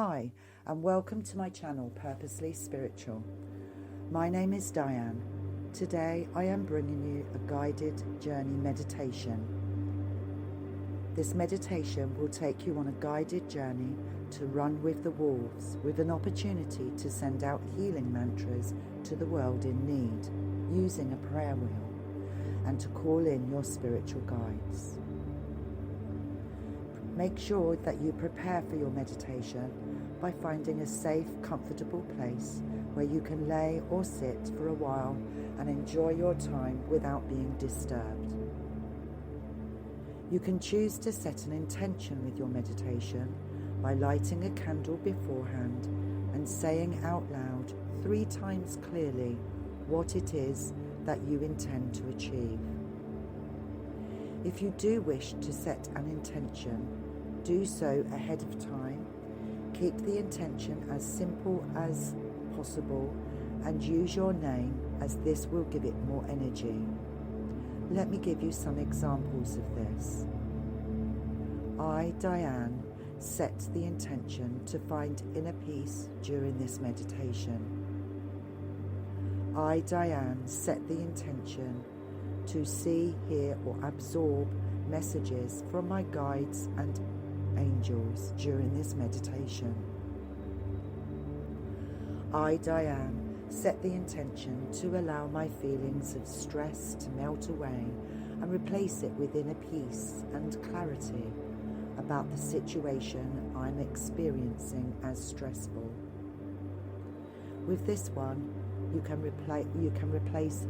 Hi, and welcome to my channel, Purposely Spiritual. My name is Diane. Today I am bringing you a guided journey meditation. This meditation will take you on a guided journey to run with the wolves, with an opportunity to send out healing mantras to the world in need, using a prayer wheel, and to call in your spiritual guides. Make sure that you prepare for your meditation by finding a safe, comfortable place where you can lay or sit for a while and enjoy your time without being disturbed. You can choose to set an intention with your meditation by lighting a candle beforehand and saying out loud 3 times clearly what it is that you intend to achieve. If you do wish to set an intention, do so ahead of time. Keep the intention as simple as possible and use your name, as this will give it more energy. Let me give you some examples of this. I, Diane, set the intention to find inner peace during this meditation. I, Diane, set the intention to see, hear, or absorb messages from my guides and angels during this meditation. I, Diane, set the intention to allow my feelings of stress to melt away and replace it with inner peace and clarity about the situation I'm experiencing as stressful. With this one, you can replace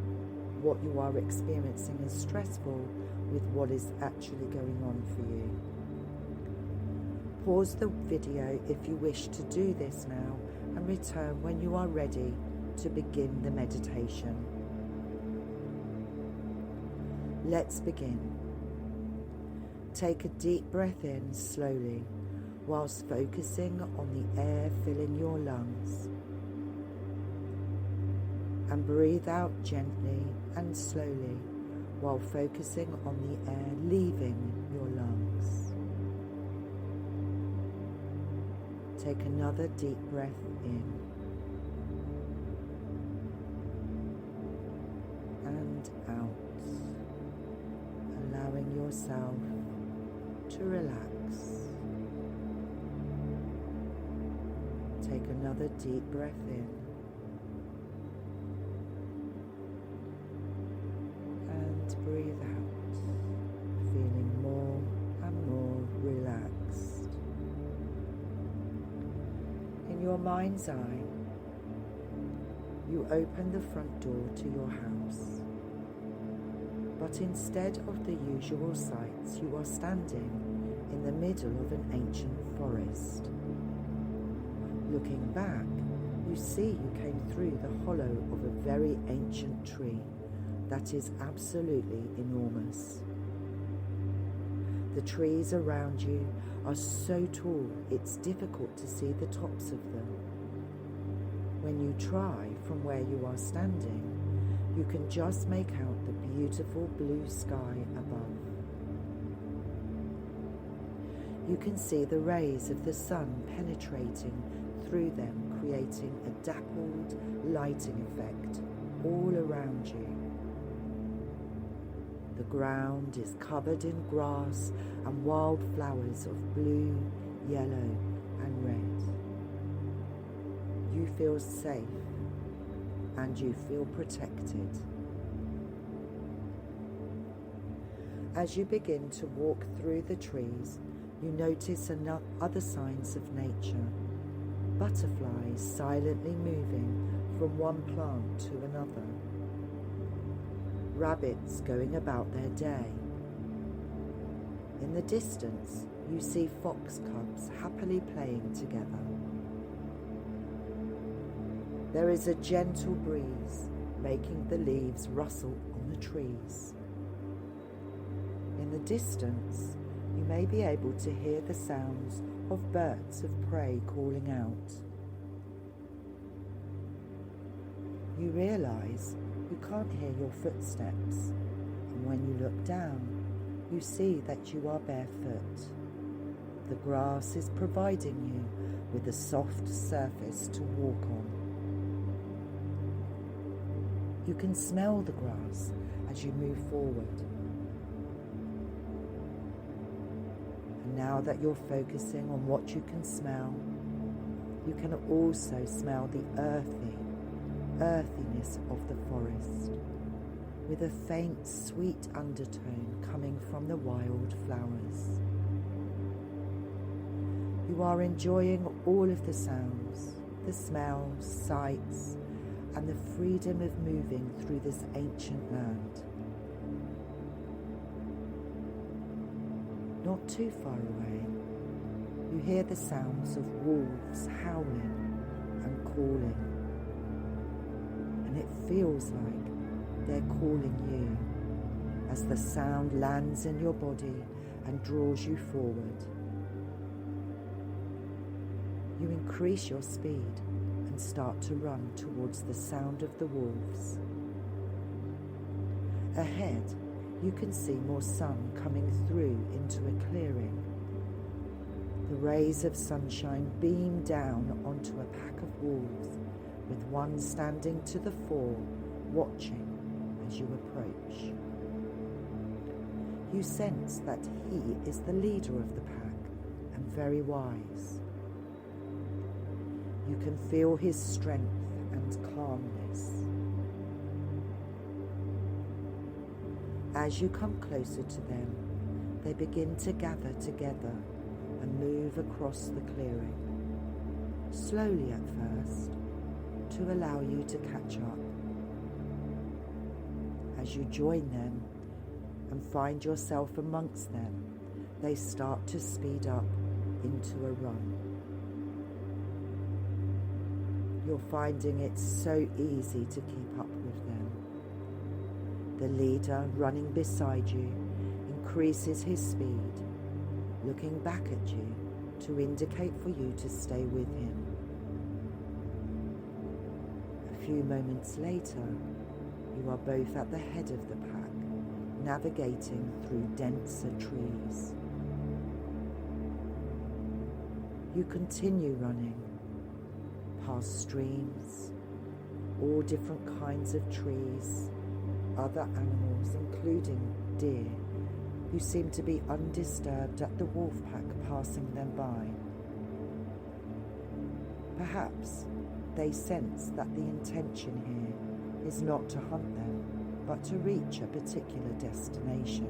what you are experiencing as stressful with what is actually going on for you. Pause the video if you wish to do this now and return when you are ready to begin the meditation. Let's begin. Take a deep breath in slowly whilst focusing on the air filling your lungs. And breathe out gently and slowly while focusing on the air leaving your lungs. Take another deep breath in and out, allowing yourself to relax. Take another deep breath in and breathe out, feeling more and more relaxed. In your mind's eye, you open the front door to your house, but instead of the usual sights, you are standing in the middle of an ancient forest. Looking back, you see you came through the hollow of a very ancient tree that is absolutely enormous. The trees around you are so tall it's difficult to see the tops of them. When you try from where you are standing, you can just make out the beautiful blue sky above. You can see the rays of the sun penetrating through them, creating a dappled lighting effect all around you. The ground is covered in grass and wild flowers of blue, yellow, and red. You feel safe and you feel protected. As you begin to walk through the trees, you notice other signs of nature. Butterflies silently moving from one plant to another. Rabbits going about their day. In the distance, you see fox cubs happily playing together. There is a gentle breeze making the leaves rustle on the trees. In the distance, you may be able to hear the sounds of birds of prey calling out. You realize you can't hear your footsteps, and when you look down, you see that you are barefoot. the grass is providing you with a soft surface to walk on. You can smell the grass as you move forward. And now that you're focusing on what you can smell, you can also smell the earthiness of the forest, with a faint sweet undertone coming from the wild flowers. You are enjoying all of the sounds, the smells, sights, and the freedom of moving through this ancient land. Not too far away, you hear the sounds of wolves howling and calling, and it feels like they're calling you as the sound lands in your body and draws you forward. You increase your speed and start to run towards the sound of the wolves. Ahead, you can see more sun coming through into a clearing. The rays of sunshine beam down onto a pack of wolves, with one standing to the fore, watching as you approach. You sense that he is the leader of the pack and very wise. You can feel his strength and calmness. As you come closer to them, they begin to gather together and move across the clearing, slowly at first, to allow you to catch up. As you join them and find yourself amongst them, they start to speed up into a run. You're finding it so easy to keep up with them. The leader, running beside you, increases his speed, looking back at you to indicate for you to stay with him. A few moments later, you are both at the head of the pack, navigating through denser trees. You continue running, past streams, all different kinds of trees, other animals including deer, who seem to be undisturbed at the wolf pack passing them by. Perhaps they sense that the intention here is not to hunt them, but to reach a particular destination.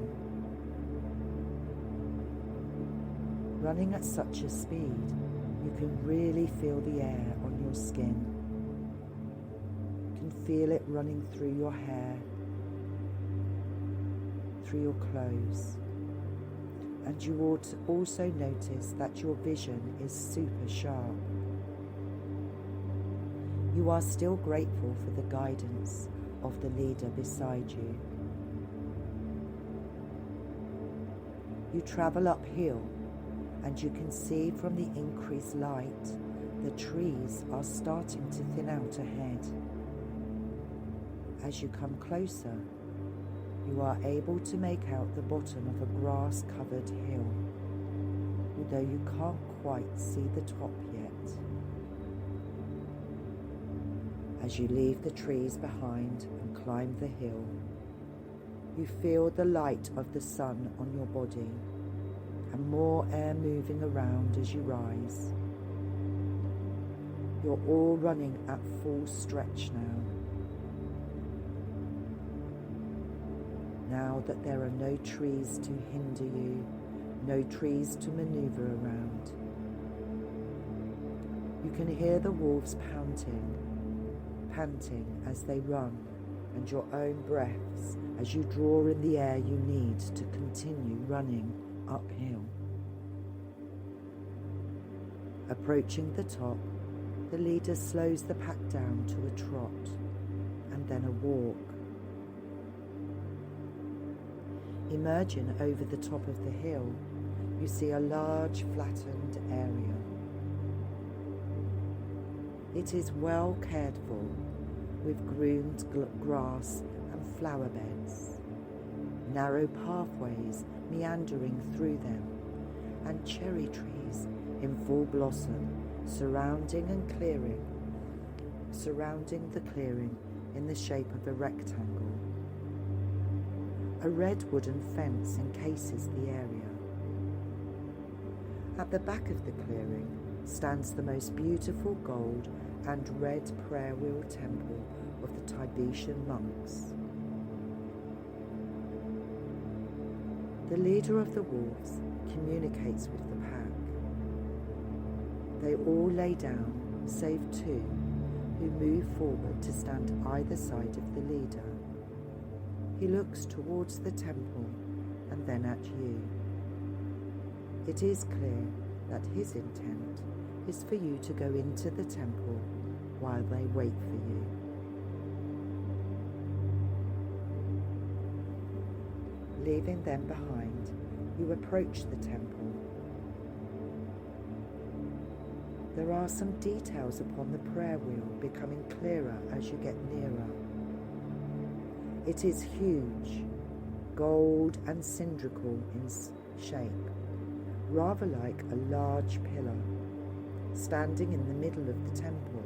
Running at such a speed, you can really feel the air on your skin. You can feel it running through your hair, through your clothes, and you ought also notice that your vision is super sharp. You are still grateful for the guidance of the leader beside you. You travel uphill, and you can see from the increased light the trees are starting to thin out ahead. As you come closer, you are able to make out the bottom of a grass-covered hill, although you can't quite see the top yet. As you leave the trees behind and climb the hill, you feel the light of the sun on your body and more air moving around as you rise. You're all running at full stretch now. Now that there are no trees to hinder you, no trees to maneuver around, you can hear the wolves panting as they run, and your own breaths as you draw in the air you need to continue running uphill. Approaching the top, the leader slows the pack down to a trot and then a walk. Emerging over the top of the hill, you see a large flattened area. It is well cared for, with groomed grass and flower beds, narrow pathways meandering through them, and cherry trees in full blossom surrounding the clearing in the shape of a rectangle. A red wooden fence encases the area. At the back of the clearing stands the most beautiful gold and red prayer wheel temple of the Tibetan monks. The leader of the wolves communicates with the pack. They all lay down, save two, who move forward to stand either side of the leader. He looks towards the temple and then at you. It is clear that his intent is for you to go into the temple while they wait for you. Leaving them behind, you approach the temple. There are some details upon the prayer wheel becoming clearer as you get nearer. It is huge, gold and cylindrical in shape, rather like a large pillar, standing in the middle of the temple.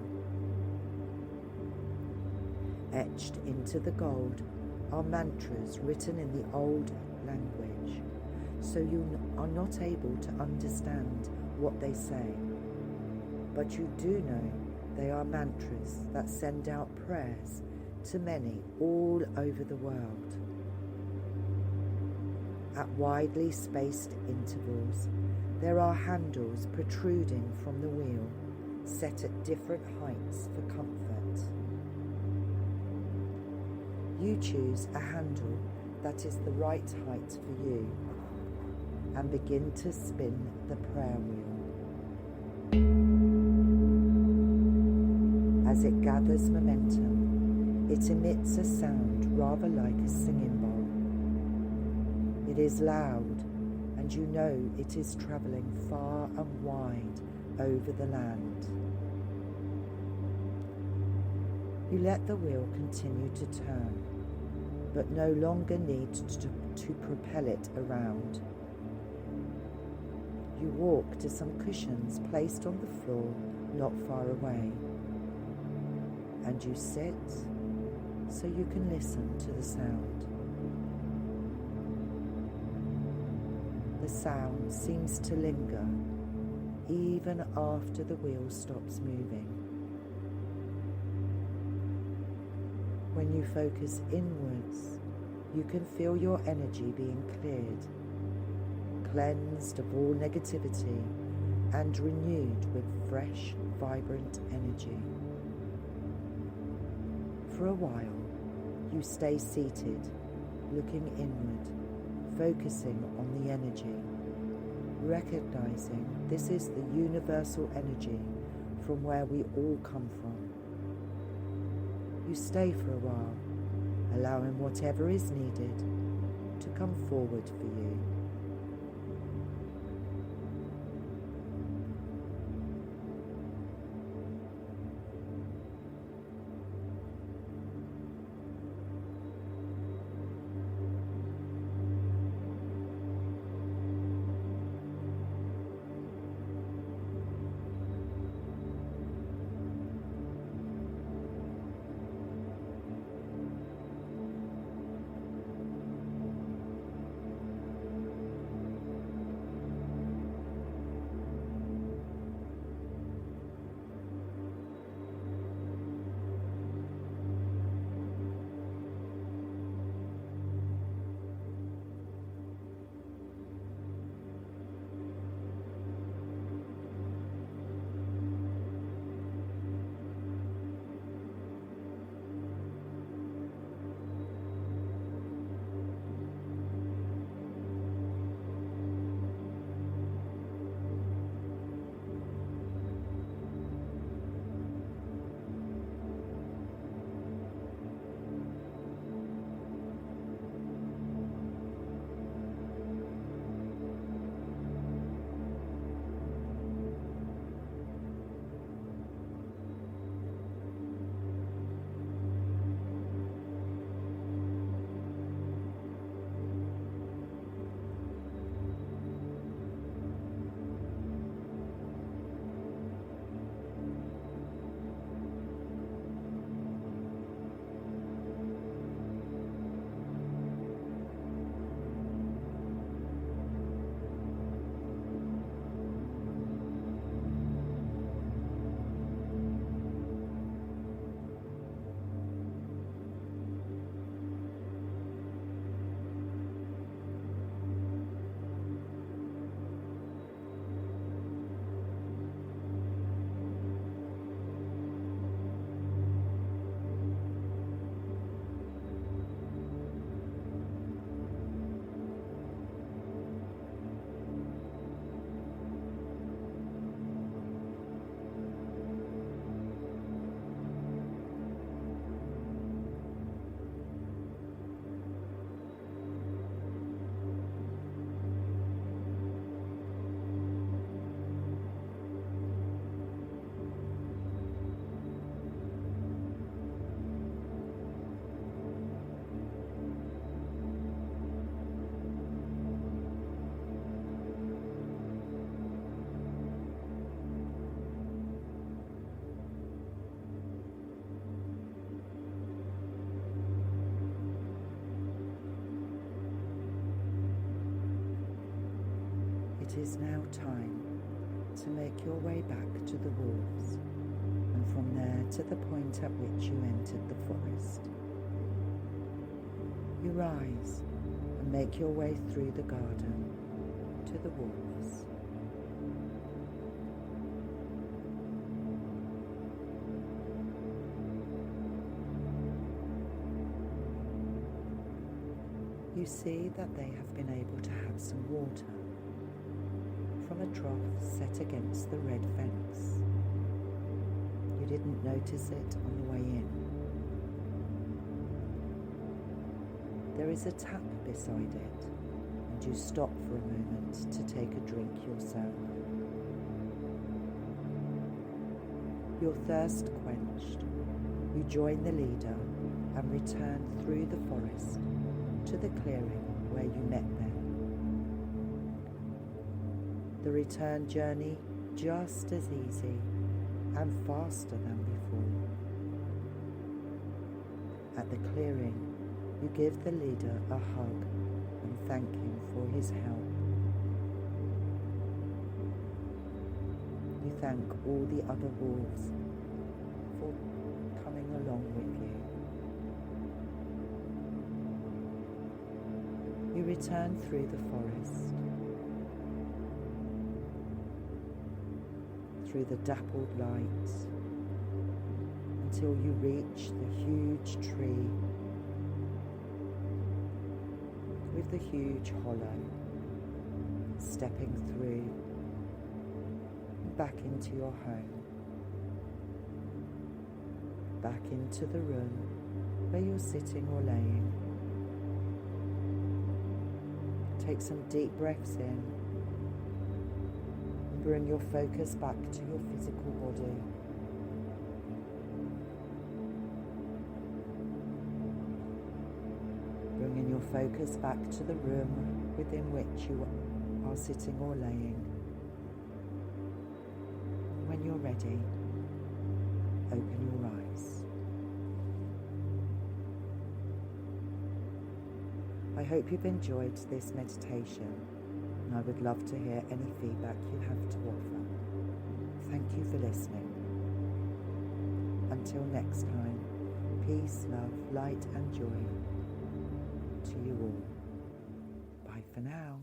Etched into the gold are mantras written in the old language, so you are not able to understand what they say, but you do know they are mantras that send out prayers to many all over the world. At widely spaced intervals, there are handles protruding from the wheel, set at different heights for comfort. You choose a handle that is the right height for you and begin to spin the prayer wheel. As it gathers momentum, it emits a sound rather like a singing bowl. It is loud, and you know it is travelling far and wide over the land. You let the wheel continue to turn, but no longer need to propel it around. You walk to some cushions placed on the floor not far away, and you sit so you can listen to the sound. The sound seems to linger even after the wheel stops moving. When you focus inwards, you can feel your energy being cleared, cleansed of all negativity, and renewed with fresh, vibrant energy. For a while, you stay seated, looking inward, focusing on the energy, recognizing this is the universal energy from where we all come from. You stay for a while, allowing whatever is needed to come forward for you. It is now time to make your way back to the wolves, and from there to the point at which you entered the forest. You rise and make your way through the garden to the wolves. You see that they have been able to have some water from a trough set against the red fence. You didn't notice it on the way in. There is a tap beside it, and you stop for a moment to take a drink yourself. Your thirst quenched, you join the leader and return through the forest to the clearing where you met them. The return journey just as easy and faster than before. At the clearing, you give the leader a hug and thank him for his help. You thank all the other wolves for coming along with you. You return through the forest, through the dappled light, until you reach the huge tree with the huge hollow, stepping through back into your home, back into the room where you're sitting or laying. Take some deep breaths in and bring your focus back to your physical body. Bringing your focus back to the room within which you are sitting or laying. When you're ready, open your eyes. I hope you've enjoyed this meditation, and I would love to hear any feedback you have to offer. Thank you for listening. Until next time, peace, love, light and joy to you all. Bye for now.